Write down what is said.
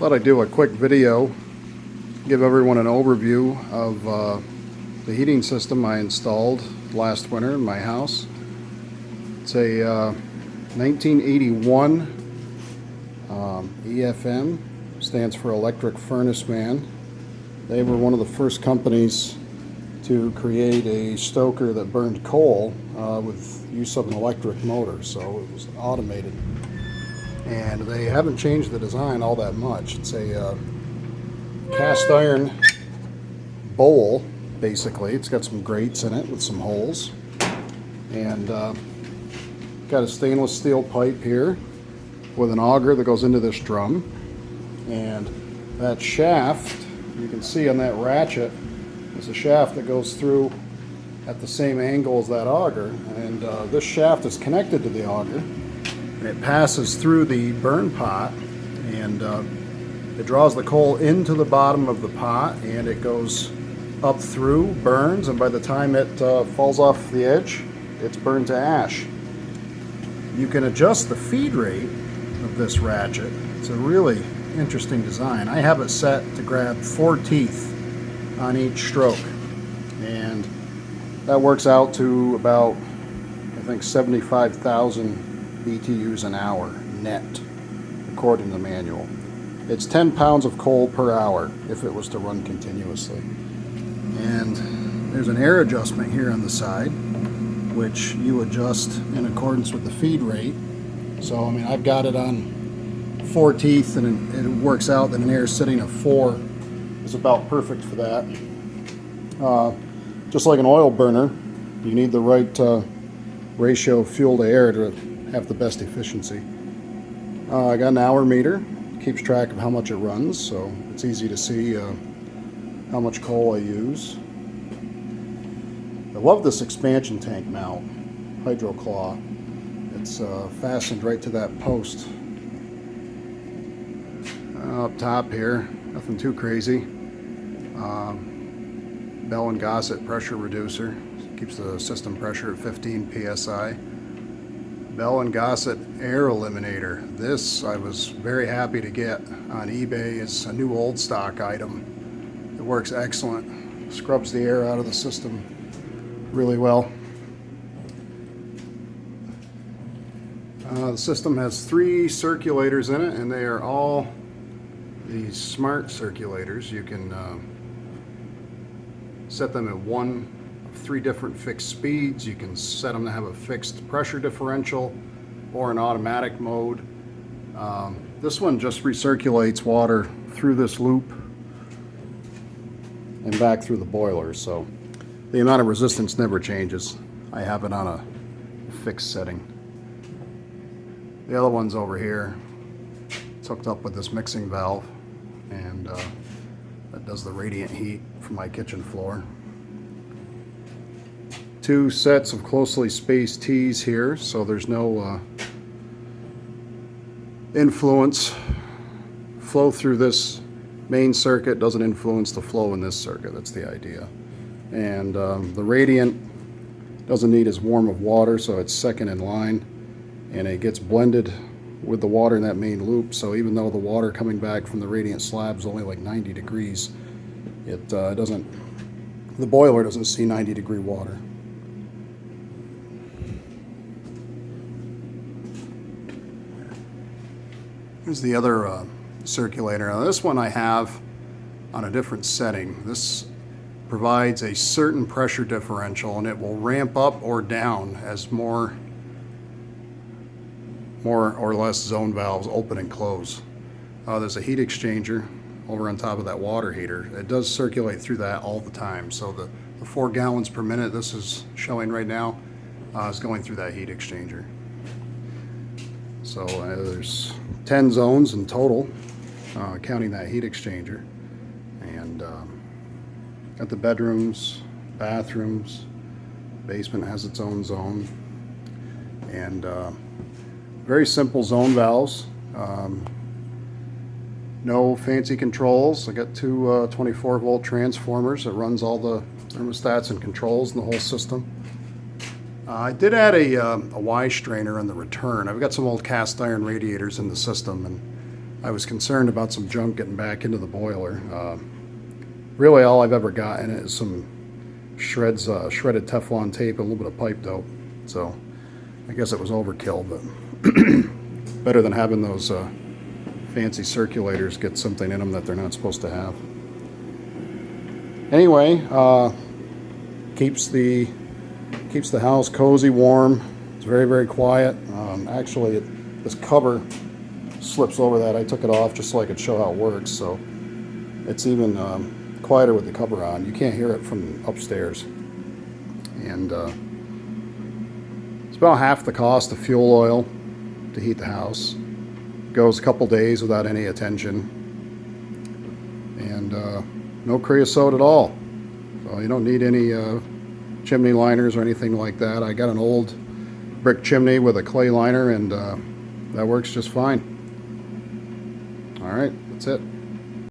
Thought I'd do a quick video, give everyone an overview of the heating system I installed last winter in my house. It's a 1981 EFM, stands for Electric Furnace Man. They were one of the first companies to create a stoker that burned coal with use of an electric motor, so it was automated. And they haven't changed the design all that much. It's a cast iron bowl, basically. It's got some grates in it with some holes. And got a stainless steel pipe here with an auger that goes into this drum. And that shaft, you can see on that ratchet, is a shaft that goes through at the same angle as that auger. And this shaft is connected to the auger. And it passes through the burn pot, and it draws the coal into the bottom of the pot, and it goes up through, burns, and by the time it falls off the edge, it's burned to ash. You can adjust the feed rate of this ratchet. It's a really interesting design. I have it set to grab 4 teeth on each stroke, and that works out to about, I think, 75,000 BTUs an hour net, according to the manual. It's 10 pounds of coal per hour if it was to run continuously. And there's an air adjustment here on the side, which you adjust in accordance with the feed rate. So, I mean, I've got it on 4 teeth, and it works out that an air setting of 4 is about perfect for that. Just like an oil burner, you need the right ratio of fuel to air to have the best efficiency. I got an hour meter, keeps track of how much it runs, so it's easy to see how much coal I use. I love this expansion tank mount, hydro claw. It's fastened right to that post. Up top here, nothing too crazy. Bell and Gossett pressure reducer, keeps the system pressure at 15 psi. Bell and Gossett air eliminator. This I was very happy to get on eBay. It's a new old stock item. It works excellent. Scrubs the air out of the system really well. The system has 3 circulators in it, and they are all these smart circulators. You can set them at 1 of 3 different fixed speeds. You can set them to have a fixed pressure differential or an automatic mode. This one just recirculates water through this loop and back through the boiler, so the amount of resistance never changes. I have it on a fixed setting. The other one's over here. It's hooked up with this mixing valve, and that does the radiant heat from my kitchen floor. 2 sets of closely spaced T's here, so there's no influence. Flow through this main circuit doesn't influence the flow in this circuit. That's the idea. And the radiant doesn't need as warm of water, so it's second in line, and it gets blended with the water in that main loop. So even though the water coming back from the radiant slab is only like 90 degrees, it doesn't. The boiler doesn't see 90-degree water. Here's the other circulator. Now this one I have on a different setting. This provides a certain pressure differential, and it will ramp up or down as more or less zone valves open and close. There's a heat exchanger over on top of that water heater. It does circulate through that all the time. So the 4 gallons per minute this is showing right now is going through that heat exchanger. So there's 10 zones in total, counting that heat exchanger. And got the bedrooms, bathrooms, basement has its own zone, and very simple zone valves. No fancy controls. I got 2 24-volt transformers that runs all the thermostats and controls in the whole system. I did add a Y strainer on the return. I've got some old cast iron radiators in the system, and I was concerned about some junk getting back into the boiler. Really all I've ever gotten is some shredded Teflon tape and a little bit of pipe dope. So I guess it was overkill, but better than having those fancy circulators get something in them that they're not supposed to have. Anyway, keeps the house cozy, warm. It's very, very quiet. Actually, this cover slips over that. I took it off just so I could show how it works. So it's even quieter with the cover on. You can't hear it from upstairs. And it's about half the cost of fuel oil to heat the house. Goes a couple days without any attention. And no creosote at all. So you don't need any chimney liners or anything like that. I got an old brick chimney with a clay liner, and that works just fine. All right, that's it.